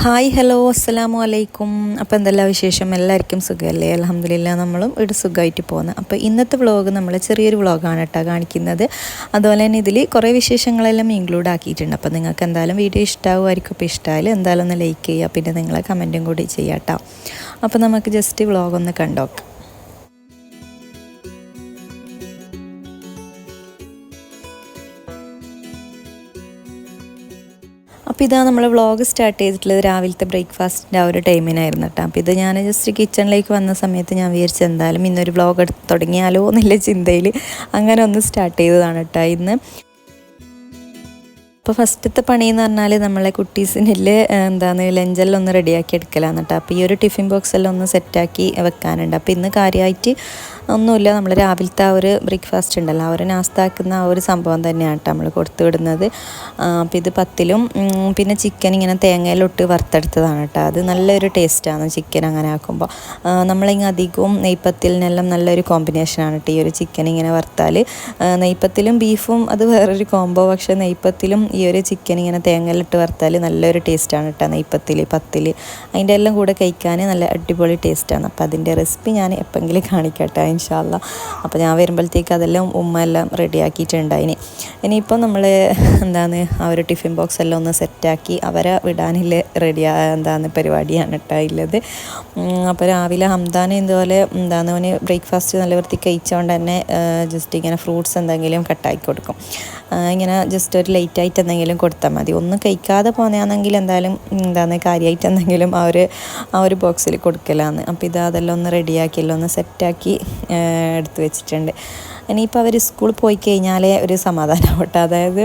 Hi hello അസ്സലാമു അലൈക്കും. അപ്പോൾ എന്തെല്ലാം വിശേഷം? എല്ലാവർക്കും സുഖമല്ലേ? അൽഹംദുലില്ലാ നമ്മളും ഇവിടെ സുഖമായിട്ട് പോകുന്നത്. അപ്പോൾ ഇന്നത്തെ വ്ളോഗ് നമ്മൾ ചെറിയൊരു വ്ളോഗാണ് കേട്ടോ കാണിക്കുന്നത്. അതുപോലെ തന്നെ ഇതിൽ കുറേ വിശേഷങ്ങളെല്ലാം ഇൻക്ലൂഡ് ആക്കിയിട്ടുണ്ട്. അപ്പോൾ നിങ്ങൾക്ക് എന്തായാലും വീഡിയോ ഇഷ്ടമാകുമായിരിക്കും. ഇപ്പോൾ ഇഷ്ടമായാലും എന്തായാലും ഒന്ന് ലൈക്ക് ചെയ്യുക, പിന്നെ നിങ്ങളെ കമൻറ്റും കൂടി ചെയ്യാം കേട്ടോ. അപ്പോൾ നമുക്ക് ജസ്റ്റ് വ്ളോഗ് ഒന്ന് കണ്ടോക്കാം. അപ്പോൾ ഇതാ നമ്മൾ വ്ളോഗ് സ്റ്റാർട്ട് ചെയ്തിട്ടുള്ളത് രാവിലത്തെ ബ്രേക്ക്ഫാസ്റ്റിൻ്റെ ആ ഒരു ടൈമിനായിരുന്നു കേട്ടോ. അപ്പോൾ ഇത് ഞാൻ ജസ്റ്റ് കിച്ചണിലേക്ക് വന്ന സമയത്ത് ഞാൻ വിചാരിച്ചു എന്തായാലും ഇന്നൊരു വ്ളോഗ് എടുത്ത് തുടങ്ങിയാലോ എന്നുള്ള ചിന്തയിൽ അങ്ങനെ ഒന്ന് സ്റ്റാർട്ട് ചെയ്തതാണ് കേട്ടോ ഇന്ന്. അപ്പോൾ ഫസ്റ്റത്തെ പണി എന്ന് പറഞ്ഞാൽ നമ്മളെ കുട്ടീസിനിൽ ലഞ്ചെല്ലാം ഒന്ന് റെഡിയാക്കി എടുക്കലാന്ന് കേട്ടോ. അപ്പോൾ ഈ ഒരു ടിഫിൻ ബോക്സ് എല്ലാം ഒന്ന് സെറ്റാക്കി വെക്കാനുണ്ട്. അപ്പോൾ ഇന്ന് കാര്യമായിട്ട് ഒന്നുമില്ല, നമ്മൾ രാവിലത്തെ ആ ഒരു ബ്രേക്ക്ഫാസ്റ്റ് ഉണ്ടല്ലോ, ആ ഒരു നാസ്താക്കുന്ന ആ ഒരു സംഭവം തന്നെയാണ് കേട്ടോ നമ്മൾ കൊടുത്തു വിടുന്നത്. അപ്പോൾ ഇത് പത്തിലും പിന്നെ ചിക്കൻ ഇങ്ങനെ തേങ്ങയിലിട്ട് വറുത്തെടുത്തതാണ് കേട്ടോ. അത് നല്ലൊരു ടേസ്റ്റാണ് ചിക്കൻ അങ്ങനെ ആക്കുമ്പോൾ. നമ്മളിങ്ങനെ അധികവും നെയ്പ്പത്തിലിനെല്ലാം നല്ലൊരു കോമ്പിനേഷനാണ് കേട്ടോ ഈ ഒരു ചിക്കൻ ഇങ്ങനെ വറുത്താൽ. നെയ്പ്പത്തിലും ബീഫും അത് വേറൊരു കോംബോ, പക്ഷേ നെയ്പ്പത്തിലും ഈ ഒരു ചിക്കൻ ഇങ്ങനെ തേങ്ങയിലിട്ട് വറുത്താൽ നല്ലൊരു ടേസ്റ്റാണ് കേട്ടോ. പത്തിൽ അതിൻ്റെ എല്ലാം കൂടെ കഴിക്കാൻ നല്ല അടിപൊളി ടേസ്റ്റാണ്. അപ്പോൾ അതിൻ്റെ റെസിപ്പി ഞാൻ എപ്പോഴെങ്കിലും കാണിക്കട്ടെ ഇൻഷാ അല്ലാ. അപ്പോൾ ഞാൻ വരുമ്പോഴത്തേക്ക് അതെല്ലാം ഉമ്മ എല്ലാം റെഡിയാക്കിയിട്ടുണ്ടായിന്. ഇനിയിപ്പോൾ നമ്മൾ ആ ഒരു ടിഫിൻ ബോക്സ് എല്ലാം ഒന്ന് സെറ്റാക്കി അവരെ വിടാനില്ല പരിപാടിയാണ് കേട്ടോ ഉള്ളത്. അപ്പോൾ രാവിലെ ഹംദാൻ ഇതുപോലെ അവന് ബ്രേക്ക്ഫാസ്റ്റ് നല്ല വൃത്തി കഴിച്ചുകൊണ്ട് തന്നെ ജസ്റ്റ് ഇങ്ങനെ ഫ്രൂട്ട്സ് എന്തെങ്കിലും കട്ടാക്കി കൊടുക്കും. ഇങ്ങനെ ജസ്റ്റ് ഒരു ലേറ്റായിട്ട് എന്തെങ്കിലും കൊടുത്താൽ മതി. ഒന്നും കഴിക്കാതെ പോകുന്നതാണെങ്കിൽ എന്തായാലും കാര്യമായിട്ട് എന്തെങ്കിലും ആ ഒരു ബോക്സിൽ കൊടുക്കലാന്ന്. അപ്പോൾ അതെല്ലാം ഒന്ന് റെഡിയാക്കിയല്ലോ ഒന്ന് സെറ്റാക്കി എടുത്ത് വെച്ചിട്ടുണ്ട്. ഇനിയിപ്പോൾ അവർ സ്കൂളിൽ പോയി കഴിഞ്ഞാലേ ഒരു സമാധാനമാവട്ടെ. അതായത്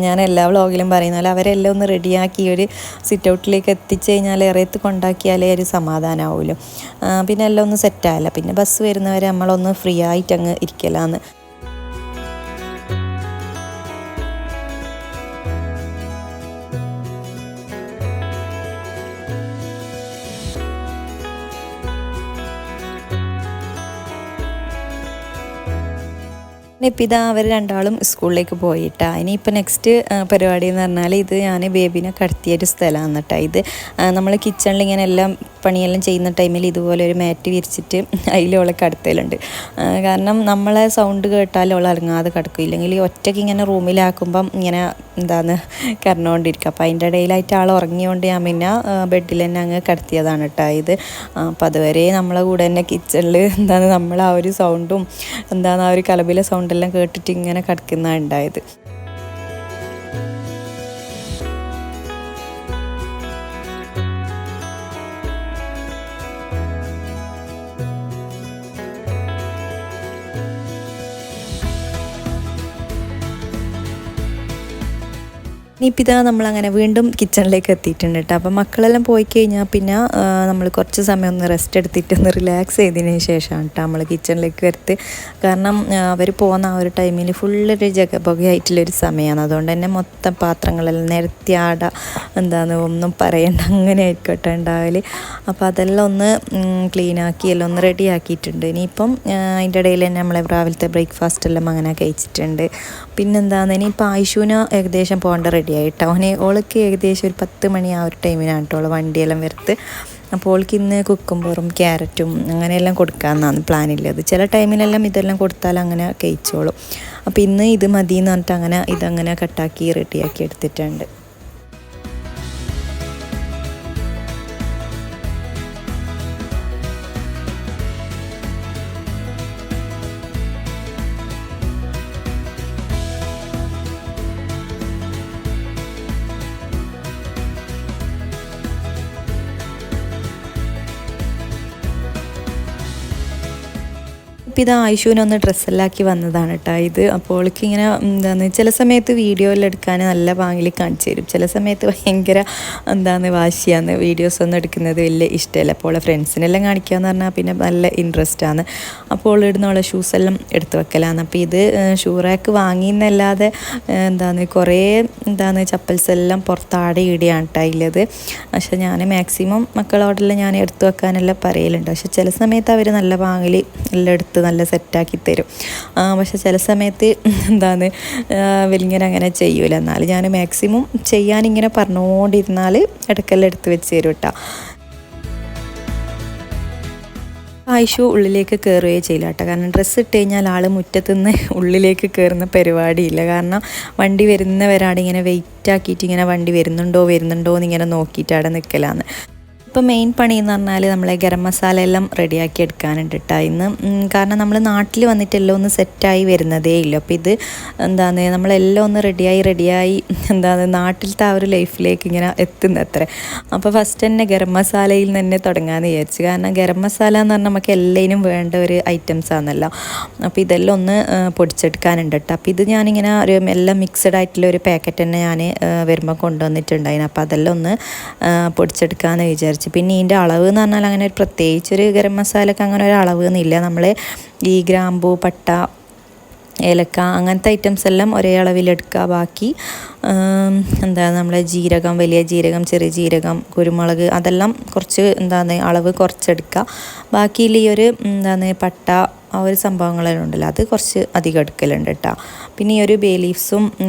ഞാൻ എല്ലാ വ്ളോഗിലും പറയുന്ന പോലെ അവരെല്ലാം ഒന്ന് റെഡിയാക്കി ഒരു സിറ്റ് ഔട്ടിലേക്ക് എത്തിച്ചു കഴിഞ്ഞാൽ ഇറയത്ത് കൊണ്ടാക്കിയാലേ ഒരു സമാധാനമാവുമല്ലോ. പിന്നെ എല്ലാം ഒന്ന് സെറ്റായല്ല, പിന്നെ ബസ് വരുന്നവരെ നമ്മളൊന്ന് ഫ്രീ ആയിട്ട് അങ്ങ് ഇരിക്കലാന്ന്. ഇപ്പം അവർ രണ്ടാളും സ്കൂളിലേക്ക് പോയിട്ടാ. ഇനിയിപ്പോൾ നെക്സ്റ്റ് പരിപാടി എന്ന് പറഞ്ഞാൽ ഇത് ഞാൻ ബേബിനെ കടത്തിയൊരു സ്ഥലമാണ് കേട്ടോ. ഇത് നമ്മൾ കിച്ചണിൽ ഇങ്ങനെ എല്ലാം പണിയെല്ലാം ചെയ്യുന്ന ടൈമിൽ ഇതുപോലെ ഒരു മാറ്റ് വിരിച്ചിട്ട് അതിൽ അവളെ കടത്തലുണ്ട്. കാരണം നമ്മളെ സൗണ്ട് കേട്ടാൽ അവൾ ഇറങ്ങാതെ കിടക്കും. ഇല്ലെങ്കിൽ ഒറ്റയ്ക്ക് ഇങ്ങനെ റൂമിലാക്കുമ്പം ഇങ്ങനെ കരഞ്ഞുകൊണ്ടിരിക്കും. അപ്പോൾ അതിൻ്റെ ഇടയിലായിട്ട് ആൾ ഉറങ്ങിയോണ്ട് ഞാൻ പിന്നെ ബെഡിൽ തന്നെ അങ്ങ് കടത്തിയതാണ് കേട്ടോ ഇത്. അപ്പോൾ അതുവരെ നമ്മളെ കൂടെ തന്നെ കിച്ചണിൽ നമ്മൾ ആ ഒരു സൗണ്ടും ആ ഒരു കലബിലെ സൗണ്ടെല്ലാം കേട്ടിട്ട് ഇങ്ങനെ കിടക്കുന്ന ഉണ്ടായത്. ഇനിയിപ്പോൾ നമ്മളങ്ങനെ വീണ്ടും കിച്ചണിലേക്ക് എത്തിയിട്ടുണ്ട് കേട്ടോ. അപ്പോൾ മക്കളെല്ലാം പോയി കഴിഞ്ഞാൽ പിന്നെ നമ്മൾ കുറച്ച് സമയം ഒന്ന് റെസ്റ്റ് എടുത്തിട്ട് ഒന്ന് റിലാക്സ് ചെയ്തതിന് ശേഷമാണ് കേട്ടോ നമ്മൾ കിച്ചണിലേക്ക് വരുത്ത്. കാരണം അവർ പോകുന്ന ആ ഒരു ടൈമിൽ ഫുള്ളൊരു ജഗപൊകയായിട്ടുള്ളൊരു സമയമാണ്. അതുകൊണ്ട് തന്നെ മൊത്തം പാത്രങ്ങളെല്ലാം നിരത്തി ഒന്നും പറയണ്ട, അങ്ങനെ ആയിക്കോട്ടെ ഉണ്ടാവൽ. അപ്പോൾ അതെല്ലാം ഒന്ന് ക്ലീനാക്കി എല്ലാം ഒന്ന് റെഡി ആക്കിയിട്ടുണ്ട്. ഇനിയിപ്പം അതിൻ്റെ ഇടയിൽ തന്നെ നമ്മളെ രാവിലത്തെ ബ്രേക്ക്ഫാസ്റ്റ് എല്ലാം അങ്ങനെ കഴിച്ചിട്ടുണ്ട്. ഇനിയിപ്പോൾ ആയിഷൂന് ഏകദേശം പോകേണ്ട റെഡി ആയിട്ട് ഓൾക്ക് ഏകദേശം ഒരു 10 മണി ആ ഒരു ടൈമിനാണ് കേട്ടോ വണ്ടിയെല്ലാം വരുത്ത്. അപ്പോൾ ഓൾക്ക് ഇന്ന് കുക്കുംബറും ക്യാരറ്റും അങ്ങനെയെല്ലാം കൊടുക്കാമെന്നാണ് പ്ലാനില്ലത്. ചില ടൈമിലെല്ലാം ഇതെല്ലാം കൊടുത്താൽ അങ്ങനെ കഴിച്ചോളും. അപ്പോൾ ഇന്ന് ഇത് മതി എന്ന് പറഞ്ഞിട്ട് ഇതങ്ങനെ കട്ടാക്കി റെഡിയാക്കി എടുത്തിട്ടുണ്ട്. ഇപ്പോൾ ഇത് ആയിഷൂനൊന്ന് ഡ്രസ്സെല്ലാക്കി വന്നതാണ് കേട്ടോ ഇത്. അപ്പോൾ അവൾക്ക് ഇങ്ങനെ ചില സമയത്ത് വീഡിയോയിൽ എടുക്കാൻ നല്ല പാങ്ങിൽ കാണിച്ചു തരും, ചില സമയത്ത് ഭയങ്കര വാശിയാണ്. വീഡിയോസ് ഒന്നും എടുക്കുന്നത് വലിയ ഇഷ്ടമല്ല. അപ്പോൾ അവളെ ഫ്രണ്ട്സിനെല്ലാം കാണിക്കാമെന്ന് പറഞ്ഞാൽ പിന്നെ നല്ല ഇൻട്രസ്റ്റാണ്. അപ്പോൾ ഇടുന്നുള്ള ഷൂസെല്ലാം എടുത്ത് വെക്കലാണ്. അപ്പോൾ ഇത് ഷൂ റാക്ക് വാങ്ങിയെന്നല്ലാതെ കുറേ ചപ്പൽസ് എല്ലാം പുറത്താടെ ഇടിയാണ് കേട്ടോ ഉള്ളത്. പക്ഷെ ഞാൻ മാക്സിമം മക്കളോടെല്ലാം ഞാൻ എടുത്തു വെക്കാനെല്ലാം പറയലുണ്ട്. പക്ഷെ ചില സമയത്ത് അവർ നല്ല പാങ്ങിൽ എല്ലാം എടുത്ത് നല്ല സെറ്റാക്കി തരും. പക്ഷെ ചില സമയത്ത് എന്താണ് വലിങ്ങനെ അങ്ങനെ ചെയ്യൂല. എന്നാൽ ഞാൻ മാക്സിമം ചെയ്യാനിങ്ങനെ പറഞ്ഞുകൊണ്ടിരുന്നാൽ ഇടയ്ക്കെല്ലാം എടുത്ത് വെച്ച് തരും കേട്ടോ. ആയിഷു ഉള്ളിലേക്ക് കയറുകയോ ചെയ്യില്ല കേട്ടോ. കാരണം ഡ്രസ്സ് ഇട്ട് കഴിഞ്ഞാൽ ആൾ മുറ്റത്തുനിന്ന് ഉള്ളിലേക്ക് കയറുന്ന പരിപാടിയില്ല. കാരണം വണ്ടി വരുന്നവരാണ് ഇങ്ങനെ വെയിറ്റ് ആക്കിയിട്ട് ഇങ്ങനെ വണ്ടി വരുന്നുണ്ടോ എന്നിങ്ങനെ നോക്കിയിട്ട് അവിടെ നിൽക്കലാന്ന്. ഇപ്പോൾ മെയിൻ പണി എന്ന് പറഞ്ഞാൽ നമ്മളെ ഗരം മസാല എല്ലാം റെഡിയാക്കി എടുക്കാനുണ്ട് കേട്ടോ ഇന്ന്. കാരണം നമ്മൾ നാട്ടിൽ വന്നിട്ടെല്ലാം ഒന്ന് സെറ്റായി വരുന്നതേ ഇല്ല. അപ്പോൾ ഇത് എന്താണ് നമ്മളെല്ലാം ഒന്ന് റെഡിയായി എന്താണ് നാട്ടിലത്തെ ആ ഒരു ലൈഫിലേക്ക് ഇങ്ങനെ എത്തുന്നത്ര. അപ്പോൾ ഫസ്റ്റ് തന്നെ ഗരം മസാലയിൽ തന്നെ തുടങ്ങാമെന്ന് വിചാരിച്ചു. കാരണം ഗരം മസാല എന്ന് പറഞ്ഞാൽ നമുക്ക് എല്ലാത്തിനും വേണ്ട ഒരു ഐറ്റംസ് ആണല്ലോ. അപ്പോൾ ഇതെല്ലാം ഒന്ന് പൊടിച്ചെടുക്കാനുണ്ട് കേട്ടോ. അപ്പോൾ ഇത് ഞാനിങ്ങനെ ഒരു എല്ലാം മിക്സഡ് ആയിട്ടുള്ള ഒരു പാക്കറ്റ് തന്നെ ഞാൻ വരുമ്പോൾ കൊണ്ടുവന്നിട്ടുണ്ടായിരുന്നു. അപ്പോൾ അതെല്ലാം ഒന്ന് പൊടിച്ചെടുക്കാമെന്ന് വിചാരിച്ചു. പിന്നെ ഇതിൻ്റെ അളവ് എന്ന് പറഞ്ഞാൽ അങ്ങനെ ഒരു പ്രത്യേകിച്ചൊരു ഗരം മസാലക്ക് അങ്ങനെ ഒരു അളവ് എന്നില്ല. നമ്മൾ ഈ ഗ്രാമ്പൂ, പട്ട, ഏലക്ക അങ്ങനത്തെ ഐറ്റംസ് എല്ലാം ഒരേ അളവിലെടുക്കുക. ബാക്കി എന്താണ് നമ്മളെ ജീരകം, വലിയ ജീരകം, ചെറിയ ജീരകം, കുരുമുളക് അതെല്ലാം കുറച്ച് എന്താണ് അളവ് കുറച്ചെടുക്കുക. ബാക്കിയിൽ ഈ ഒരു എന്താണ് പട്ട ആ ഒരു സംഭവങ്ങളെല്ലാം ഉണ്ടല്ലോ അത് കുറച്ച് അധികം എടുക്കലുണ്ട് കേട്ടോ. പിന്നെ ഈ ഒരു ബേ ലീവ്സും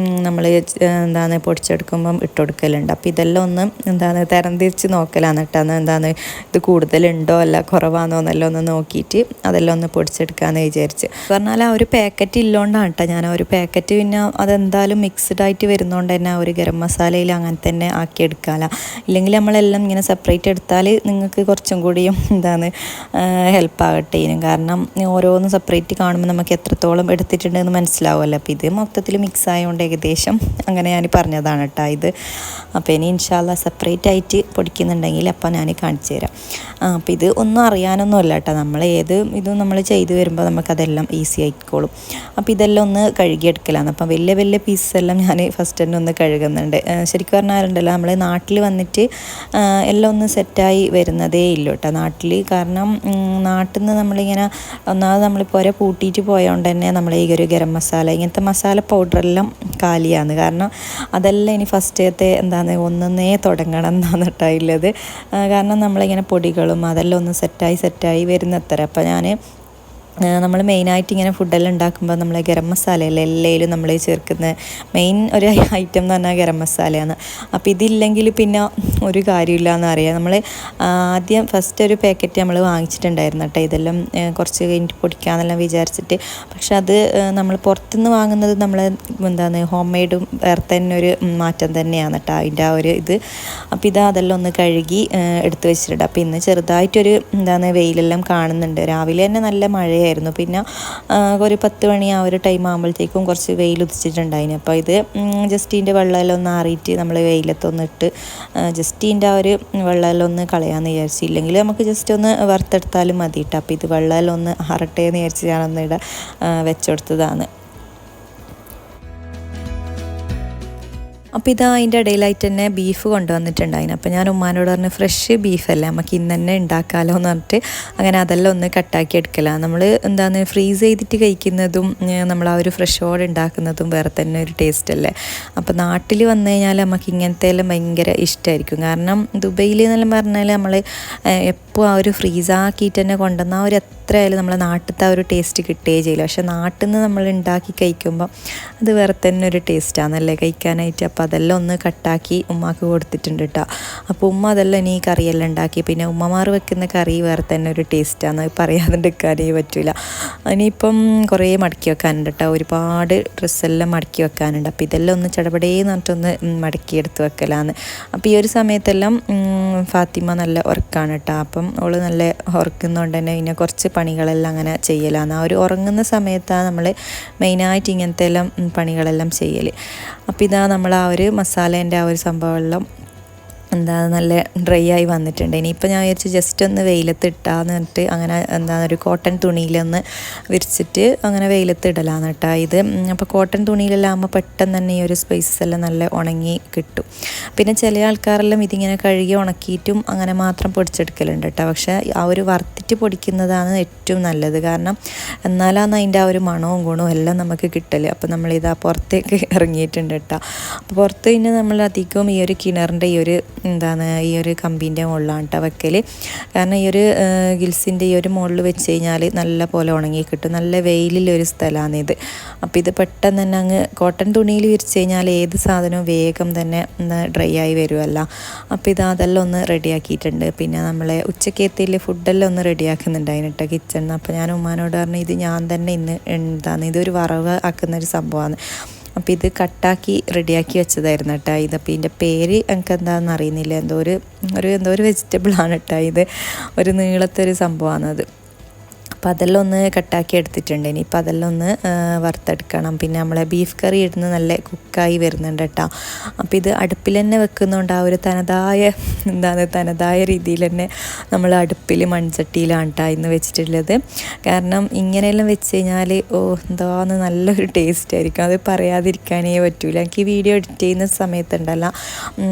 നമ്മൾ എന്താണ് പൊടിച്ചെടുക്കുമ്പം ഇട്ട് കൊടുക്കലുണ്ട്. അപ്പോൾ ഇതെല്ലാം ഒന്ന് എന്താണ് തരംതിരിച്ച് നോക്കലാണ് കേട്ടോ. എന്താണ് ഇത് കൂടുതലുണ്ടോ അല്ല കുറവാണോ എന്നെല്ലാം ഒന്ന് നോക്കിയിട്ട് അതെല്ലാം ഒന്ന് പൊടിച്ചെടുക്കാമെന്ന് വിചാരിച്ച്. പറഞ്ഞാൽ ആ ഒരു പാക്കറ്റ് ഇല്ലോണ്ടാണ് കേട്ടോ ഞാൻ ആ ഒരു പാക്കറ്റ് പിന്നെ അതെന്തായാലും മിക്സ്ഡ് ആയിട്ട് വരുന്നതുകൊണ്ട് തന്നെ ആ ഒരു ഗരം മസാലയിൽ അങ്ങനെ തന്നെ ആക്കിയെടുക്കാമല്ലോ. ഇല്ലെങ്കിൽ നമ്മളെല്ലാം ഇങ്ങനെ സെപ്പറേറ്റ് എടുത്താൽ നിങ്ങൾക്ക് കുറച്ചും കൂടിയും എന്താണ് ഹെൽപ്പാകട്ടെ ഇതിനും. കാരണം ഓരോന്ന് സെപ്പറേറ്റ് കാണുമ്പോൾ നമുക്ക് എത്രത്തോളം എടുത്തിട്ടുണ്ടെന്ന് മനസ്സിലാവുമല്ലോ. അപ്പോൾ ഇത് മൊത്തത്തിൽ മിക്സ് ആയതുകൊണ്ട് ഏകദേശം അങ്ങനെ ഞാൻ പറഞ്ഞതാണ് കേട്ടോ ഇത്. അപ്പോൾ ഇനി ഇൻഷാല്ലാ സെപ്പറേറ്റ് ആയിട്ട് പൊടിക്കുന്നുണ്ടെങ്കിൽ അപ്പോൾ ഞാൻ കാണിച്ചു തരാം. അപ്പോൾ ഇത് ഒന്നും അറിയാനൊന്നും അല്ല കേട്ടോ. നമ്മൾ ഇതും നമ്മൾ ചെയ്ത് വരുമ്പോൾ നമുക്കതെല്ലാം ഈസി ആയിക്കോളും. അപ്പോൾ ഇതെല്ലാം ഒന്ന് കഴുകിയെടുക്കലാണ്. അപ്പം വലിയ പീസസ് എല്ലാം ഞാൻ ഫസ്റ്റ് തന്നെ ഒന്ന് കഴുകുന്നുണ്ട്. ശരിക്കും പറഞ്ഞാലുണ്ടല്ലോ നമ്മൾ നാട്ടിൽ വന്നിട്ട് എല്ലാം ഒന്ന് സെറ്റായി വരുന്നതേ ഇല്ല കേട്ടോ നാട്ടിൽ. കാരണം നാട്ടിൽ നിന്ന് നമ്മളിങ്ങനെ ഒന്നാമത് നമ്മളിപ്പോൾ ഒരേ പൂട്ടിയിട്ട് പോയതുകൊണ്ട് തന്നെ നമ്മൾ ഈ ഒരു ഗരം മസാല ഇങ്ങനത്തെ മസാല പൗഡറെല്ലാം കാലിയാണ്. കാരണം അതെല്ലാം ഇനി ഫസ്റ്റത്തെ എന്താണ് ഒന്നേ തുടങ്ങണം എന്നാണ് കേട്ടോ ഉള്ളത്. കാരണം നമ്മളിങ്ങനെ പൊടികളും അതെല്ലാം ഒന്ന് സെറ്റായി വരുന്നത്ര. അപ്പോൾ നമ്മൾ മെയിനായിട്ട് ഇങ്ങനെ ഫുഡെല്ലാം ഉണ്ടാക്കുമ്പോൾ നമ്മൾ ഗരം മസാലയല്ല എല്ലാവരും നമ്മൾ ചേർക്കുന്ന മെയിൻ ഒരു ഐറ്റം എന്ന് പറഞ്ഞാൽ ഗരം മസാലയാണ്. അപ്പോൾ ഇതില്ലെങ്കിൽ പിന്നെ ഒരു കാര്യമില്ല എന്നറിയാം. നമ്മൾ ആദ്യം ഫസ്റ്റ് ഒരു പാക്കറ്റ് നമ്മൾ വാങ്ങിച്ചിട്ടുണ്ടായിരുന്നു കേട്ടോ ഇതെല്ലാം കുറച്ച് കഴിഞ്ഞിട്ട് പൊടിക്കാമെന്നെല്ലാം വിചാരിച്ചിട്ട്. പക്ഷെ അത് നമ്മൾ പുറത്തുനിന്ന് വാങ്ങുന്നത് നമ്മൾ എന്താണ് ഹോം മെയ്ഡും വേറെ തന്നെ ഒരു മാറ്റം തന്നെയാണ് കേട്ടോ അതിൻ്റെ ആ ഒരു ഇത്. അപ്പോൾ അതെല്ലാം ഒന്ന് കഴുകി എടുത്ത് വെച്ചിട്ടുണ്ട്. അപ്പോൾ ഇന്ന് ചെറുതായിട്ടൊരു എന്താണ് വെയിലെല്ലാം കാണുന്നുണ്ട്. രാവിലെ തന്നെ നല്ല മഴ ആയിരുന്നു. പിന്നെ ഒരു 10 മണി ആ ഒരു ടൈം ആകുമ്പോഴത്തേക്കും കുറച്ച് വെയിൽ ഉദിച്ചിട്ടുണ്ടായിരുന്നു. അപ്പോൾ ഇത് ജസ്റ്റ് ഇതിൻ്റെ വെള്ളമെല്ലാം ഒന്ന് ആറിയിട്ട് നമ്മൾ വെയിലത്തൊന്നിട്ട് ജസ്റ്റ് ഇതിൻ്റെ ആ ഒരു വെള്ളമെല്ലാം ഒന്ന് കളയാമെന്ന് വിചാരിച്ചു. ഇല്ലെങ്കിൽ നമുക്ക് ജസ്റ്റ് ഒന്ന് വറുത്തെടുത്താലും മതി കേട്ടോ. അപ്പോൾ ഇത് വെള്ളമെല്ലാം ഒന്ന് ആറട്ടെ എന്ന് വിചാരിച്ച് ഞാനൊന്ന് ഇവിടെ വെച്ചുകൊടുത്തതാണ്. അപ്പോൾ അതിൻ്റെ ഇടയിലായിട്ട് തന്നെ ബീഫ് കൊണ്ടുവന്നിട്ടുണ്ടായിരുന്നു. അപ്പോൾ ഞാൻ ഉമ്മാനോട് പറഞ്ഞ് ഫ്രഷ് ബീഫല്ലേ നമുക്ക് ഇന്ന് തന്നെ ഉണ്ടാക്കാമല്ലോ എന്ന് പറഞ്ഞിട്ട് അങ്ങനെ അതെല്ലാം ഒന്ന് കട്ടാക്കി എടുക്കലാണ്. നമ്മൾ എന്താണ് ഫ്രീസ് ചെയ്തിട്ട് കഴിക്കുന്നതും നമ്മൾ ആ ഒരു ഫ്രഷോടെ ഉണ്ടാക്കുന്നതും വേറെ തന്നെ ഒരു ടേസ്റ്റ് അല്ലേ. അപ്പോൾ നാട്ടിൽ വന്നു കഴിഞ്ഞാൽ നമുക്ക് ഇങ്ങനത്തെ എല്ലാം ഭയങ്കര ഇഷ്ടമായിരിക്കും. കാരണം ദുബൈയിൽ എന്നെല്ലാം പറഞ്ഞാൽ നമ്മൾ എപ്പോൾ ആ ഒരു ഫ്രീസാക്കിയിട്ട് തന്നെ കൊണ്ടുവന്ന ആ ഒരു എത്രയായാലും നമ്മളെ നാട്ടിലത്തെ ആ ഒരു ടേസ്റ്റ് കിട്ടുകയേ ചെയ്യില്ല. പക്ഷെ നാട്ടിൽ നിന്ന് നമ്മൾ ഉണ്ടാക്കി കഴിക്കുമ്പോൾ അത് വേറെ തന്നെ ഒരു ടേസ്റ്റാണല്ലേ കഴിക്കാനായിട്ട്. അപ്പോൾ അതെല്ലാം ഒന്ന് കട്ടാക്കി ഉമ്മാക്ക് കൊടുത്തിട്ടുണ്ട് കേട്ടോ. അപ്പോൾ ഉമ്മ അതെല്ലാം ഇനി കറിയെല്ലാം ഉണ്ടാക്കി. പിന്നെ ഉമ്മമാർ വെക്കുന്ന കറി വേറെ തന്നെ ഒരു ടേസ്റ്റാണ്, പറയാതെ എടുക്കാനേ പറ്റില്ല. ഇനിയിപ്പം കുറേ മടക്കി വെക്കാനുണ്ട് കേട്ടോ. ഒരുപാട് ഡ്രസ്സെല്ലാം മടക്കി വെക്കാനുണ്ട്. അപ്പോൾ ഇതെല്ലാം ഒന്ന് ചടപടേന്ന് പറഞ്ഞിട്ടൊന്ന് മടക്കിയെടുത്ത് വെക്കലാന്ന്. അപ്പോൾ ഈ ഒരു സമയത്തെല്ലാം ഫാത്തിമ നല്ല ഉറക്കാണ് കേട്ടോ. അപ്പം അവൾ നല്ല ഉറക്കുന്നതുകൊണ്ട് തന്നെ പിന്നെ കുറച്ച് പണികളെല്ലാം അങ്ങനെ ചെയ്യലാണ്. ആ ഒരു ഉറങ്ങുന്ന സമയത്താണ് നമ്മൾ മെയിനായിട്ട് ഇങ്ങനത്തെ എല്ലാം പണികളെല്ലാം ചെയ്യൽ. അപ്പോൾ നമ്മൾ ആ ഒരു മസാലേൻ്റെ ആ ഒരു സംഭവമെല്ലാം നല്ല ഡ്രൈ ആയി വന്നിട്ടുണ്ട്. ഇനിയിപ്പോൾ ഞാൻ വിചാരിച്ചു ജസ്റ്റ് ഒന്ന് വെയിലത്ത് ഇട്ടാന്ന് പറഞ്ഞിട്ട് അങ്ങനെ ഒരു കോട്ടൺ തുണിയിലൊന്ന് വിരിച്ചിട്ട് അങ്ങനെ വെയിലത്ത് ഇടലാന്ന് കേട്ടോ ഇത്. അപ്പോൾ കോട്ടൺ തുണിയിലെല്ലാം ആകുമ്പോൾ പെട്ടെന്ന് തന്നെ ഈ ഒരു സ്പൈസസ് എല്ലാം നല്ല ഉണങ്ങി കിട്ടും. പിന്നെ ചില ആൾക്കാരെല്ലാം ഇതിങ്ങനെ കഴുകി ഉണക്കിയിട്ടും അങ്ങനെ മാത്രം പൊടിച്ചെടുക്കലുണ്ട് കേട്ടോ. പക്ഷേ ആ ഒരു വറുത്തിട്ട് പൊടിക്കുന്നതാണ് ഏറ്റവും നല്ലത്. കാരണം എന്നാലാണ് അതിൻ്റെ ആ ഒരു മണവും ഗുണവും എല്ലാം നമുക്ക് കിട്ടല്. അപ്പോൾ നമ്മളിതാ പുറത്തേക്ക് ഇറങ്ങിയിട്ടുണ്ട് കേട്ടോ. അപ്പോൾ പുറത്ത് പിന്നെ നമ്മൾ അധികം ഈ ഒരു കിണറിൻ്റെ ഈ ഒരു എന്താണ് ഈ ഒരു കമ്പീൻ്റെ മുകളിലാണ് കേട്ടോ വെക്കൽ. കാരണം ഈ ഒരു ഗിൽസിൻ്റെ ഈ ഒരു മുകളിൽ വെച്ച് കഴിഞ്ഞാൽ നല്ല പോലെ ഉണങ്ങി കിട്ടും. നല്ല വെയിലുള്ളൊരു സ്ഥലമാണിത്. അപ്പോൾ ഇത് പെട്ടെന്ന് തന്നെ അങ്ങ് കോട്ടൺ തുണിയിൽ വിരിച്ച് കഴിഞ്ഞാൽ ഏത് സാധനവും വേഗം തന്നെ ഡ്രൈ ആയി വരുമല്ലോ. അപ്പോൾ അതെല്ലാം ഒന്ന് റെഡിയാക്കിയിട്ടുണ്ട്. പിന്നെ നമ്മളെ ഉച്ചക്കത്തേൽ ഫുഡെല്ലാം ഒന്ന് റെഡിയാക്കുന്നുണ്ടായിരുന്നു കേട്ടോ കിച്ചണിൽ. അപ്പോൾ ഞാൻ ഉമ്മാനോട് പറഞ്ഞു ഇത് ഞാൻ തന്നെ ഇന്ന് എന്താണ് ഇതൊരു വറവ് ആക്കുന്നൊരു സംഭവമാണ്. അപ്പോൾ ഇത് കട്ടാക്കി റെഡിയാക്കി വെച്ചതായിരുന്നു കേട്ടോ. ഇതപ്പോൾ ഇതിൻ്റെ പേര് എനിക്ക് എന്താണെന്ന് അറിയുന്നില്ല. എന്തോ ഒരു വെജിറ്റബിളാണ് കേട്ടോ. ഇത് ഒരു നീളത്തെ ഒരു സംഭവമാണത്. അപ്പോൾ അതെല്ലാം ഒന്ന് കട്ടാക്കി എടുത്തിട്ടുണ്ട്. ഇനിയിപ്പോൾ അതെല്ലാം ഒന്ന് വറുത്തെടുക്കണം. പിന്നെ നമ്മളെ ബീഫ് കറി ഇടുന്ന നല്ല കുക്കായി വരുന്നുണ്ട് കേട്ടോ. അപ്പോൾ ഇത് അടുപ്പിൽ തന്നെ വെക്കുന്നതുകൊണ്ട് ആ ഒരു തനതായ രീതിയിൽ തന്നെ നമ്മൾ അടുപ്പിൽ മൺചട്ടിയിലാണ് കേട്ടോ ഇന്ന് വെച്ചിട്ടുള്ളത്. കാരണം ഇങ്ങനെയെല്ലാം വെച്ച് കഴിഞ്ഞാൽ എന്താന്ന് നല്ലൊരു ടേസ്റ്റ് ആയിരിക്കും. അത് പറയാതിരിക്കാനേ പറ്റൂല. എനിക്ക് ഈ വീഡിയോ എഡിറ്റ് ചെയ്യുന്ന സമയത്തുണ്ടല്ല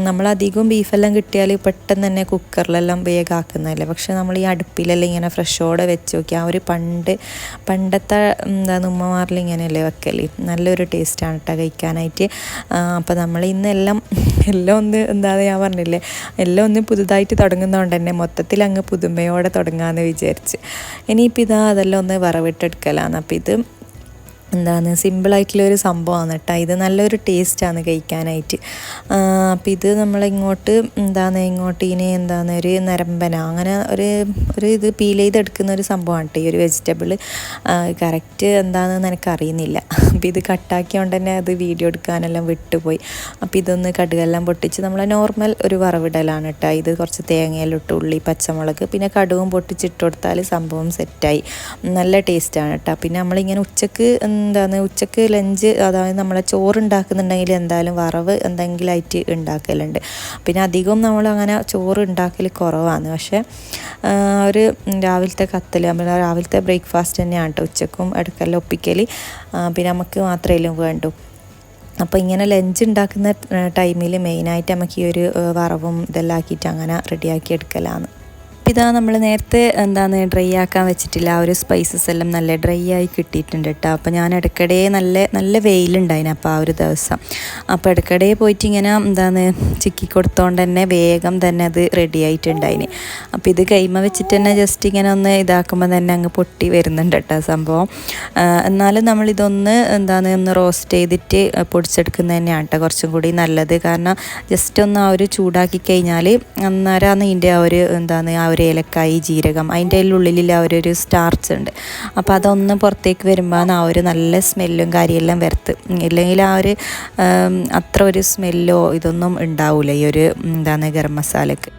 നമ്മളധികം ബീഫെല്ലാം കിട്ടിയാൽ പെട്ടെന്ന് തന്നെ കുക്കറിലെല്ലാം വേഗം ആക്കുന്നതല്ലേ. പക്ഷെ നമ്മൾ ഈ അടുപ്പിലെല്ലാം ഇങ്ങനെ ഫ്രഷോടെ വെച്ച് നോക്കി ആ ഒരു പണ്ടത്തെ ഉമ്മമാരിൽ ഇങ്ങനെയല്ലേ വെക്കൽ. നല്ലൊരു ടേസ്റ്റാണ് കേട്ടോ കഴിക്കാനായിട്ട്. അപ്പോൾ നമ്മൾ ഇന്നെല്ലാം ഒന്ന് ഞാൻ പറഞ്ഞില്ലേ എല്ലാം ഒന്ന് പുതുതായിട്ട് തുടങ്ങുന്നതുകൊണ്ട് തന്നെ മൊത്തത്തിൽ അങ്ങ് പുതുമയോടെ തുടങ്ങാമെന്ന് വിചാരിച്ച്. ഇനിയിപ്പോൾ അതെല്ലാം ഒന്ന് വറവിട്ടെടുക്കലാണ്. അപ്പോൾ ഇത് സിമ്പിളായിട്ടുള്ളൊരു സംഭവമാണ് കേട്ടോ. ഇത് നല്ലൊരു ടേസ്റ്റാണ് കഴിക്കാനായിട്ട്. അപ്പോൾ ഇത് നമ്മളിങ്ങോട്ട് ഇനി ഒരു നരമ്പന അങ്ങനെ ഒരു ഇത് പീൽ ചെയ്തെടുക്കുന്ന ഒരു സംഭവമാണ് കേട്ടോ ഈ ഒരു വെജിറ്റബിൾ. കറക്റ്റ് എന്താണെന്ന് എനിക്കറിയുന്നില്ല. അപ്പോൾ ഇത് കട്ടാക്കിയോണ്ട് തന്നെ അത് വീഡിയോ എടുക്കാനെല്ലാം വിട്ടുപോയി. അപ്പോൾ ഇതൊന്ന് കടുകെല്ലാം പൊട്ടിച്ച് നമ്മളെ നോർമൽ ഒരു വറവിടലാണ് കേട്ടോ. ഇത് കുറച്ച് തേങ്ങയിലിട്ട് ഉള്ളി പച്ചമുളക് പിന്നെ കടുകും പൊട്ടിച്ചിട്ട് കൊടുത്താൽ സംഭവം സെറ്റായി. നല്ല ടേസ്റ്റാണ് കേട്ടോ. പിന്നെ നമ്മളിങ്ങനെ ഉച്ചക്ക് ലഞ്ച് അതായത് നമ്മളെ ചോറ് ഉണ്ടാക്കുന്നുണ്ടെങ്കിൽ എന്തായാലും വറവ് എന്തെങ്കിലുമായിട്ട് ഉണ്ടാക്കലുണ്ട്. പിന്നെ അധികം നമ്മളങ്ങനെ ചോറ് ഉണ്ടാക്കൽ കുറവാണ്. പക്ഷേ ഒരു രാവിലത്തെ രാവിലത്തെ ബ്രേക്ക്ഫാസ്റ്റ് തന്നെയാണ് കേട്ടോ ഉച്ചക്കും ഇടയ്ക്കെല്ലാം ഒപ്പിക്കൽ. പിന്നെ നമുക്ക് മാത്രമേ വേണ്ടൂ. അപ്പോൾ ഇങ്ങനെ ലഞ്ച് ഉണ്ടാക്കുന്ന ടൈമിൽ മെയിനായിട്ട് നമുക്ക് ഈ ഒരു വറവും ഇതെല്ലാം ആക്കിയിട്ട് അങ്ങനെ റെഡിയാക്കി എടുക്കലാണ്. ഇതാ നമ്മൾ നേരത്തെ ഡ്രൈ ആക്കാൻ വെച്ചിട്ടില്ല ആ ഒരു സ്പൈസസ് എല്ലാം നല്ല ഡ്രൈ ആയി കിട്ടിയിട്ടുണ്ട് കേട്ടോ. അപ്പോൾ ഞാൻ ഇടയ്ക്കിടെ നല്ല വെയിലുണ്ടായിന് അപ്പോൾ ആ ഒരു ദിവസം. അപ്പോൾ ഇടയ്ക്കിടെ പോയിട്ട് ഇങ്ങനെ ചിക്കി കൊടുത്തോണ്ട് തന്നെ വേഗം തന്നെ അത് റെഡി ആയിട്ടുണ്ടായിന്. അപ്പോൾ ഇത് കൈമ വെച്ചിട്ട് തന്നെ ജസ്റ്റ് ഇങ്ങനെ ഒന്ന് ഇതാക്കുമ്പോൾ തന്നെ അങ്ങ് പൊട്ടി വരുന്നുണ്ട് കേട്ടോ സംഭവം. എന്നാലും നമ്മളിതൊന്ന് ഒന്ന് റോസ്റ്റ് ചെയ്തിട്ട് പൊടിച്ചെടുക്കുന്നത് തന്നെയാണ് കേട്ടോ കുറച്ചും കൂടി നല്ലത്. കാരണം ജസ്റ്റ് ഒന്ന് ആ ഒരു ചൂടാക്കി കഴിഞ്ഞാൽ അന്നേരമാണ് ഇതിൻ്റെ ആ ഒരു ആ ഒരു ഏലക്കായി ജീരകം അതിൻ്റെ ഉള്ളിൽ ആ ഒരു സ്റ്റാർച്ച് ഉണ്ട്. അപ്പോൾ അതൊന്ന് പുറത്തേക്ക് വരുമ്പോൾ ആ ഒരു നല്ല സ്മെല്ലും കാര്യമെല്ലാം വരത്ത്. ഇല്ലെങ്കിൽ ആ ഒരു അത്ര ഒരു സ്മെല്ലോ ഇതൊന്നും ഉണ്ടാവില്ല ഈ ഒരു ഗരം മസാലയ്ക്ക്.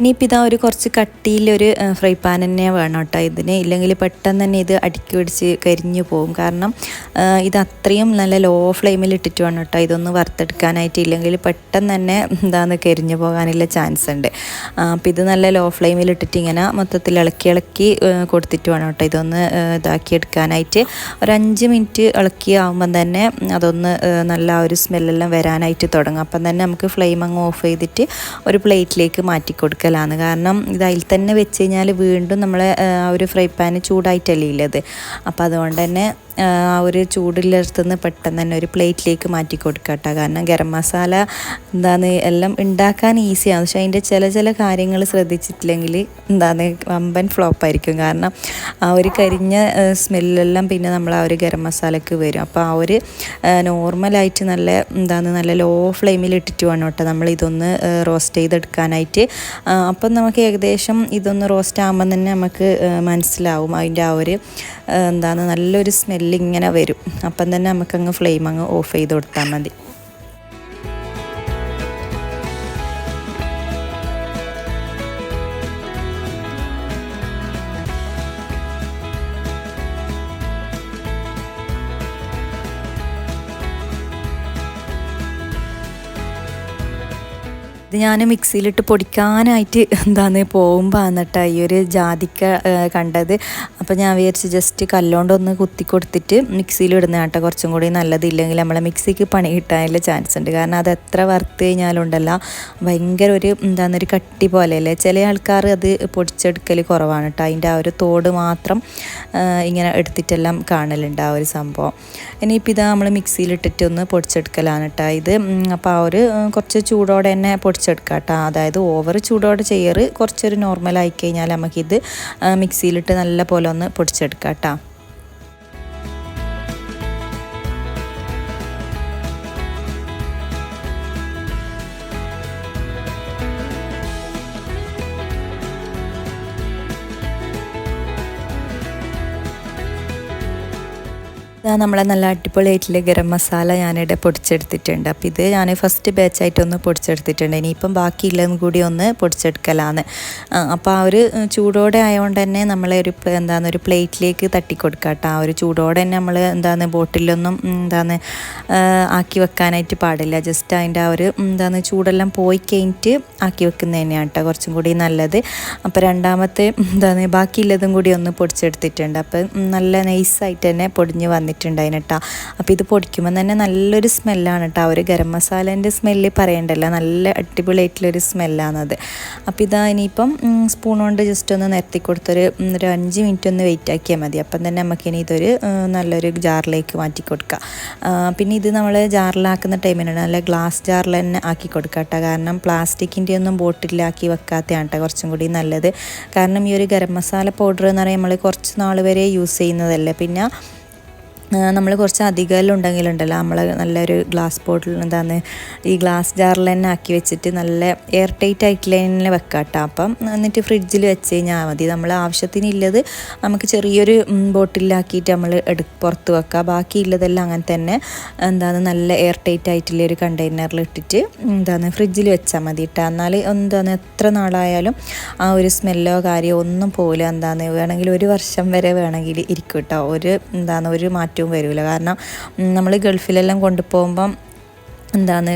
ഇനിയിപ്പോൾ ഒരു കുറച്ച് കട്ടിയിലൊരു ഫ്രൈ പാൻ തന്നെ വേണം കേട്ടോ ഇതിന്. ഇല്ലെങ്കിൽ പെട്ടെന്ന് തന്നെ ഇത് അടുക്കി പിടിച്ച് കരിഞ്ഞു പോകും. കാരണം ഇത് അത്രയും നല്ല ലോ ഫ്ലെയിമിൽ ഇട്ടിട്ട് വേണം കേട്ടോ ഇതൊന്ന് വറുത്തെടുക്കാനായിട്ട്. ഇല്ലെങ്കിൽ പെട്ടെന്ന് തന്നെ കരിഞ്ഞു പോകാനുള്ള ചാൻസ് ഉണ്ട്. അപ്പോൾ ഇത് നല്ല ലോ ഫ്ലെയിമിൽ ഇട്ടിട്ട് ഇങ്ങനെ മൊത്തത്തിൽ ഇളക്കി കൊടുത്തിട്ട് വേണം കേട്ടോ ഇതൊന്ന് ഇതാക്കിയെടുക്കാനായിട്ട്. ഒരു 5 മിനിറ്റ് ഇളക്കി ആകുമ്പം തന്നെ അതൊന്ന് നല്ല ആ ഒരു സ്മെല്ലെല്ലാം വരാനായിട്ട് തുടങ്ങും. അപ്പം തന്നെ നമുക്ക് ഫ്ലെയിം അങ്ങ് ഓഫ് ചെയ്തിട്ട് ഒരു പ്ലേറ്റിലേക്ക് മാറ്റി കൊടുക്കുക. കാരണം ഇത് അതിൽ തന്നെ വെച്ച് കഴിഞ്ഞാൽ വീണ്ടും നമ്മളെ ആ ഒരു ഫ്രൈ പാന് ചൂടായിട്ടല്ലേ ഉള്ളത്. അപ്പോൾ അതുകൊണ്ട് തന്നെ ആ ഒരു ചൂടിലെടുത്തുനിന്ന് പെട്ടെന്ന് തന്നെ ഒരു പ്ലേറ്റിലേക്ക് മാറ്റി കൊടുക്കുക കേട്ടോ. കാരണം ഗരം മസാല എല്ലാം ഉണ്ടാക്കാൻ ഈസിയാണ്. പക്ഷേ അതിൻ്റെ ചില കാര്യങ്ങൾ ശ്രദ്ധിച്ചിട്ടില്ലെങ്കിൽ വമ്പൻ ഫ്ലോപ്പായിരിക്കും. കാരണം ആ ഒരു കരിഞ്ഞ സ്മെല്ലെല്ലാം പിന്നെ നമ്മൾ ആ ഒരു ഗരം മസാലയ്ക്ക് വരും. അപ്പോൾ ആ ഒരു നോർമലായിട്ട് നല്ല ലോ ഫ്ലെയിമിൽ ഇട്ടിട്ട് വേണം കേട്ടോ നമ്മളിതൊന്ന് റോസ്റ്റ് ചെയ്തെടുക്കാനായിട്ട്. അപ്പം നമുക്ക് ഏകദേശം ഇതൊന്ന് റോസ്റ്റ് ആകുമ്പം തന്നെ നമുക്ക് മനസ്സിലാവും അതിൻ്റെ ആ ഒരു നല്ലൊരു സ്മെല്ലിങ്ങനെ വരും. അപ്പം തന്നെ നമുക്കങ്ങ് ഫ്ലെയിം അങ്ങ് ഓഫ് ചെയ്ത് കൊടുത്താൽ മതി. ഇത് ഞാൻ മിക്സിയിലിട്ട് പൊടിക്കാനായിട്ട് പോകുമ്പോൾ എന്നിട്ടാ ഈ ഒരു ജാതിക്ക കണ്ടത്. അപ്പോൾ ഞാൻ വിചാരിച്ച് ജസ്റ്റ് കല്ലുകൊണ്ടൊന്ന് കുത്തി കൊടുത്തിട്ട് മിക്സിയിൽ ഇടുന്ന കേട്ടോ കുറച്ചും കൂടി നല്ലതില്ലെങ്കിൽ നമ്മളെ മിക്സിക്ക് പണി കിട്ടാനുള്ള ചാൻസ് ഉണ്ട്. കാരണം അത് എത്ര വറുത്ത് കഴിഞ്ഞാലുണ്ടല്ലോ ഭയങ്കര ഒരു കട്ടി പോലെയല്ലേ. ചില ആൾക്കാർ അത് പൊടിച്ചെടുക്കൽ കുറവാണ് കേട്ടോ. അതിൻ്റെ ആ ഒരു തോട് മാത്രം ഇങ്ങനെ എടുത്തിട്ടെല്ലാം കാണലുണ്ട് ആ ഒരു സംഭവം. ഇനിയിപ്പോൾ ഇതാ നമ്മൾ മിക്സിയിലിട്ടിട്ട് ഒന്ന് പൊടിച്ചെടുക്കലാണ് കേട്ടോ ഇത്. അപ്പോൾ ആ ഒരു കുറച്ച് ചൂടോടെ തന്നെ പൊടിച്ചെടുക്കാം കേട്ടോ. അതായത് ഓവർ ചൂടോടെ ചെയ്യാറ് കുറച്ചൊരു നോർമലായി കഴിഞ്ഞാൽ നമുക്കിത് മിക്സിയിലിട്ട് നല്ല പോലെ ഒന്ന് പൊടിച്ചെടുക്കാം കേട്ടോ. നമ്മളെ നല്ല അടിപൊളിയായിട്ടുള്ള ഗരം മസാല ഞാനിവിടെ പൊടിച്ചെടുത്തിട്ടുണ്ട്. അപ്പോൾ ഇത് ഞാൻ ഫസ്റ്റ് ബാച്ചായിട്ടൊന്ന് പൊടിച്ചെടുത്തിട്ടുണ്ട്. ഇനിയിപ്പം ബാക്കിയുള്ളതും കൂടി ഒന്ന് പൊടിച്ചെടുക്കലാണ്. അപ്പോൾ ആ ഒരു ചൂടോടെ ആയതുകൊണ്ട് തന്നെ നമ്മളെ ഒരു പ്ലേറ്റിലേക്ക് തട്ടിക്കൊടുക്കുക കേട്ടോ. ആ ഒരു ചൂടോടെ തന്നെ നമ്മൾ ബോട്ടിലൊന്നും ആക്കി വെക്കാനായിട്ട് പാടില്ല. ജസ്റ്റ് അതിൻ്റെ ആ ഒരു ചൂടെല്ലാം പോയി കഴിഞ്ഞിട്ട് ആക്കി വെക്കുന്നത് തന്നെയാണ് കേട്ടോ കുറച്ചും കൂടി നല്ലത്. അപ്പോൾ രണ്ടാമത്തെ ബാക്കിയുള്ളതും കൂടി ഒന്ന് പൊടിച്ചെടുത്തിട്ടുണ്ട്. അപ്പം നല്ല നൈസായിട്ട് തന്നെ പൊടിഞ്ഞ് വന്നിട്ടുണ്ടായിന് കേട്ടോ. അപ്പോൾ ഇത് പൊടിക്കുമ്പോൾ തന്നെ നല്ലൊരു സ്മെല്ലാണ് കേട്ടോ. ഒരു ഗരം മസാലേൻ്റെ സ്മെല്ല് പറയണ്ടല്ലോ, നല്ല അടിപൊളിയായിട്ടുള്ളൊരു സ്മെല്ലാണത്. അപ്പോൾ ഇതാ ഇനിയിപ്പം സ്പൂൺ കൊണ്ട് ജസ്റ്റ് ഒന്ന് നിരത്തി കൊടുത്തൊരു 5 മിനിറ്റ് ഒന്ന് വെയിറ്റ് ആക്കിയാൽ മതി. അപ്പം തന്നെ നമുക്കിനി ഇതൊരു നല്ലൊരു ജാറിലേക്ക് മാറ്റി കൊടുക്കുക. പിന്നെ ഇത് നമ്മൾ ജാറിലാക്കുന്ന ടൈമിനാണ് നല്ല ഗ്ലാസ് ജാറിൽ തന്നെ ആക്കി കൊടുക്കുക കേട്ടോ. കാരണം പ്ലാസ്റ്റിക്കിൻ്റെ ഒന്നും ബോട്ടിലാക്കി വെക്കാത്തതാണ് കേട്ടോ കുറച്ചും കൂടി നല്ലത്. കാരണം ഈ ഒരു ഗരം മസാല പൗഡർ എന്ന് പറയുമ്പോൾ നമ്മൾ കുറച്ച് നാൾ വരെ യൂസ് ചെയ്യുന്നതല്ലേ. പിന്നെ നമ്മൾ കുറച്ച് അധികം ഉണ്ടെങ്കിലുണ്ടല്ലോ നമ്മൾ നല്ലൊരു ഗ്ലാസ് ബോട്ടിൽ ഈ ഗ്ലാസ് ജാറിൽ തന്നെ ആക്കി വെച്ചിട്ട് നല്ല എയർ ടൈറ്റ് ആയിട്ടുള്ള തന്നെ വെക്കാം കേട്ടോ. അപ്പം എന്നിട്ട് ഫ്രിഡ്ജിൽ വെച്ച് കഴിഞ്ഞാൽ മതി. നമ്മൾ ആവശ്യത്തിനുള്ളത് നമുക്ക് ചെറിയൊരു ബോട്ടിലാക്കിയിട്ട് നമ്മൾ പുറത്ത് വെക്കുക. ബാക്കിയുള്ളതെല്ലാം അങ്ങനെ തന്നെ നല്ല എയർ ടൈറ്റ് ആയിട്ടുള്ള ഒരു കണ്ടെയ്നറിൽ ഇട്ടിട്ട് ഫ്രിഡ്ജിൽ വെച്ചാൽ മതി കേട്ടോ. എന്നാൽ എത്ര നാളായാലും ആ ഒരു സ്മെല്ലോ കാര്യമോ ഒന്നും പോലും വേണമെങ്കിൽ 1 വർഷം വരെ വേണമെങ്കിൽ ഇരിക്കും കേട്ടോ. ഒരു മാറ്റവും വരില്ല. കാരണം നമ്മൾ ഗൾഫിലെല്ലാം കൊണ്ടുപോകുമ്പം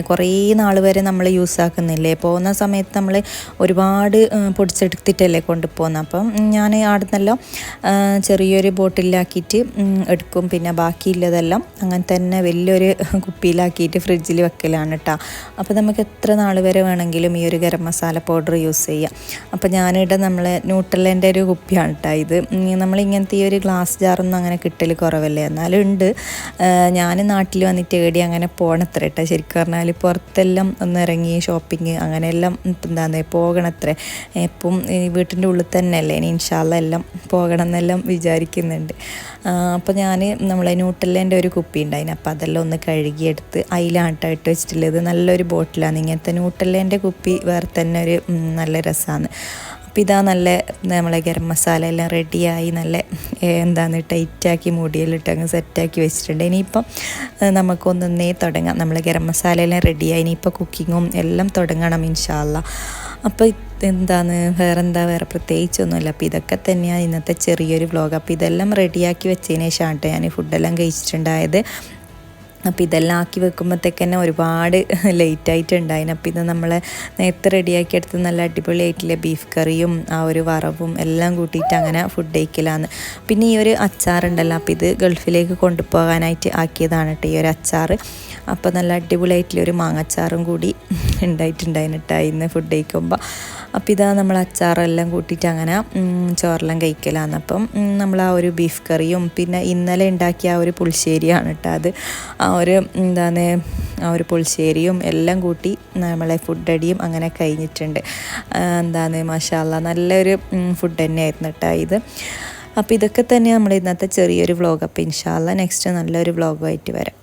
കുറേ നാൾ വരെ നമ്മൾ യൂസ് ആക്കുന്നില്ലേ. പോകുന്ന സമയത്ത് നമ്മൾ ഒരുപാട് പൊടിച്ചെടുത്തിട്ടല്ലേ കൊണ്ടുപോകുന്നത്. അപ്പം ഞാൻ അവിടെ നിന്നെല്ലാം ചെറിയൊരു ബോട്ടിലാക്കിയിട്ട് എടുക്കും. പിന്നെ ബാക്കിയുള്ളതെല്ലാം അങ്ങനെ തന്നെ വലിയൊരു കുപ്പിയിലാക്കിയിട്ട് ഫ്രിഡ്ജിൽ വെക്കലാണ് കേട്ടോ. അപ്പോൾ നമുക്ക് എത്ര നാൾ വരെ വേണമെങ്കിലും ഈ ഒരു ഗരം മസാല പൗഡർ യൂസ് ചെയ്യാം. അപ്പോൾ ഞാനിവിടെ ന്യൂട്രലേൻ്റെ ഒരു കുപ്പിയാണ് കേട്ടോ ഇത്. നമ്മളിങ്ങനത്തെ ഈ ഒരു ഗ്ലാസ് ജാറൊന്നും അങ്ങനെ കിട്ടൽ കുറവല്ലേ. എന്നാലും ഉണ്ട്. ഞാൻ നാട്ടിൽ വന്നിട്ട് ഏടി അങ്ങനെ പോകണത്ര കേട്ടോ. ശരിക്കും പറഞ്ഞാൽ പുറത്തെല്ലാം ഒന്ന് ഇറങ്ങി ഷോപ്പിങ് അങ്ങനെയെല്ലാം പോകണത്രേ. ഇപ്പം വീട്ടിൻ്റെ ഉള്ളിൽ തന്നെ അല്ലേ. ഇനി ഇൻഷാ അല്ലാഹ് എല്ലാം പോകണം എന്നെല്ലാം വിചാരിക്കുന്നുണ്ട്. അപ്പോൾ ഞാൻ നമ്മളെ ന്യൂട്രലേൻ്റെ ഒരു കുപ്പി ഉണ്ടായിന്. അപ്പോൾ അതെല്ലാം ഒന്ന് കഴുകിയെടുത്ത് അതിലാട്ടായിട്ട് വെച്ചിട്ടുള്ളത്. നല്ലൊരു ബോട്ടിലാണ്. ഇങ്ങനത്തെ ന്യൂട്രലേൻ്റെ കുപ്പി വേറെ തന്നെ ഒരു നല്ല രസമാണ്. അപ്പോൾ ഇതാ നമ്മളെ ഗരം മസാല എല്ലാം റെഡിയായി നല്ല ടൈറ്റാക്കി മൂടിയിലിട്ട് അങ്ങ് സെറ്റാക്കി വെച്ചിട്ടുണ്ട്. ഇനിയിപ്പം നമുക്കൊന്നേ തുടങ്ങാം. നമ്മൾ ഗരം മസാല എല്ലാം റെഡിയായി. ഇനിയിപ്പോൾ കുക്കിങ്ങും എല്ലാം തുടങ്ങണം ഇൻഷാ അല്ലാഹ്. അപ്പോൾ വേറെ പ്രത്യേകിച്ചൊന്നുമില്ല. അപ്പോൾ ഇതൊക്കെ തന്നെയാണ് ഇന്നത്തെ ചെറിയൊരു വ്ലോഗ്. അപ്പോൾ ഇതെല്ലാം റെഡിയാക്കി വെച്ചതിന് ശേഷമാണ് ഞാൻ ഫുഡെല്ലാം കഴിച്ചിട്ടുണ്ടായത്. അപ്പോൾ ഇതെല്ലാം ആക്കി വെക്കുമ്പോഴത്തേക്ക് തന്നെ ഒരുപാട് ലേറ്റായിട്ടുണ്ടായിന്. അപ്പോൾ ഇത് നമ്മൾ നേരത്തെ റെഡിയാക്കി എടുത്ത് നല്ല അടിപൊളിയായിട്ടുള്ള ബീഫ് കറിയും ആ ഒരു വറവും എല്ലാം കൂട്ടിയിട്ട് അങ്ങനെ ഫുഡ് കഴിക്കലാണ്. പിന്നെ ഈ ഒരു അച്ചാറുണ്ടല്ലോ, അപ്പോൾ ഇത് ഗൾഫിലേക്ക് കൊണ്ടുപോകാനായിട്ട് ആക്കിയതാണ് കേട്ടോ ഈ ഒരു അച്ചാർ. അപ്പോൾ നല്ല അടിപൊളിയായിട്ടുള്ള ഒരു മാങ്ങച്ചാറും കൂടി ഉണ്ടായിട്ടുണ്ടായിന് കേട്ടോ ഇന്ന് ഫുഡ് കഴിക്കുമ്പോൾ. അപ്പോൾ ഇതാ നമ്മൾ അച്ചാറെല്ലാം കൂട്ടിയിട്ട് അങ്ങനെ ചോറെല്ലാം കഴിക്കലാണ്. അപ്പം നമ്മൾ ആ ഒരു ബീഫ് കറിയും പിന്നെ ഇന്നലെ ഉണ്ടാക്കിയ ആ ഒരു പുളിശ്ശേരിയാണ് കേട്ടോ അത്. ആ ഒരു പുളിശ്ശേരിയും എല്ലാം കൂട്ടി നമ്മളെ ഫുഡ് അടിയും അങ്ങനെ കഴിഞ്ഞിട്ടുണ്ട്. മാഷാ അല്ലാഹ് നല്ലൊരു ഫുഡ് തന്നെയായിരുന്നു കേട്ടോ ഇത്. അപ്പോൾ ഇതൊക്കെ തന്നെ നമ്മൾ ഇന്നത്തെ ചെറിയൊരു വ്ലോഗ്. അപ്പോൾ ഇൻഷാ അല്ലാഹ് നെക്സ്റ്റ് നല്ലൊരു വ്ലോഗുമായിട്ട് വരാം.